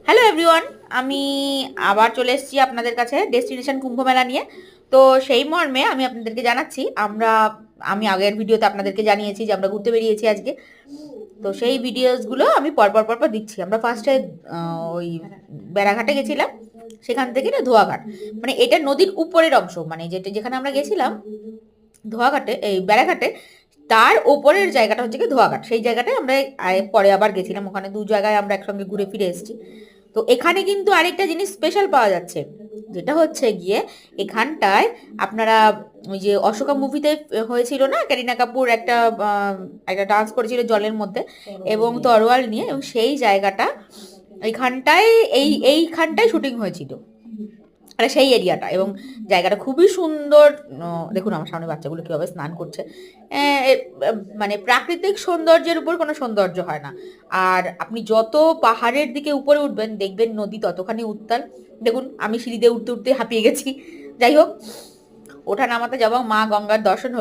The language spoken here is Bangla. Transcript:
হ্যালো এভরিওয়ান, আমি আবার চলে এসেছি আপনাদের কাছে ডেস্টিনেশন কুম্ভ মেলা নিয়ে। তো সেই মর্মে আমি আপনাদেরকে জানাচ্ছি, আমি আগের ভিডিওতে আপনাদেরকে জানিয়েছি যে আমরা ঘুরতে বেরিয়েছি আজকে। তো সেই ভিডিওসগুলো আমি পরপর পরপর দিচ্ছি। আমরা ফার্স্টে ওই বেড়াঘাটে গেছিলাম, সেখান থেকে না ধোয়াঘাট, মানে এটা নদীর উপরের অংশ, মানে যেটা যেখানে আমরা গেছিলাম ধোয়াঘাটে, এই বেড়াঘাটে, তার ওপরের জায়গাটা হচ্ছে কি ধোয়াঘাট। সেই জায়গাটায় আমরা পরে আবার গেছিলাম, ওখানে দু জায়গায় আমরা একসঙ্গে ঘুরে ফিরে এসেছি। তো এখানে কিন্তু আরেকটা জিনিস স্পেশাল পাওয়া যাচ্ছে, যেটা হচ্ছে গিয়ে এখানটায় আপনারা ওই যে অশোকা মুভিতে হয়েছিল না, ক্যারিনা কাপুর একটা ডান্স করেছিল জলের মধ্যে এবং তরোয়াল নিয়ে, এবং সেই জায়গাটা এইখানটায় এইখানটায় শুটিং হয়েছিল, মানে সেই এরিয়াটা। এবং জায়গাটা খুবই সুন্দর। দেখুন আমার সামনে বাচ্চাগুলো কিভাবে স্নান করছে। মানে প্রাকৃতিক সৌন্দর্যের উপর কোনো সৌন্দর্য হয় না। আর আপনি যত পাহাড়ের দিকে উপরে উঠবেন দেখবেন নদী ততখানি উত্তাল। দেখুন আমি সিঁড়ি দিয়ে উঠতে উঠতে হাঁপিয়ে গেছি। যাই হোক, ওঠা নামাতে যাবো, মা গঙ্গার দর্শন হলো।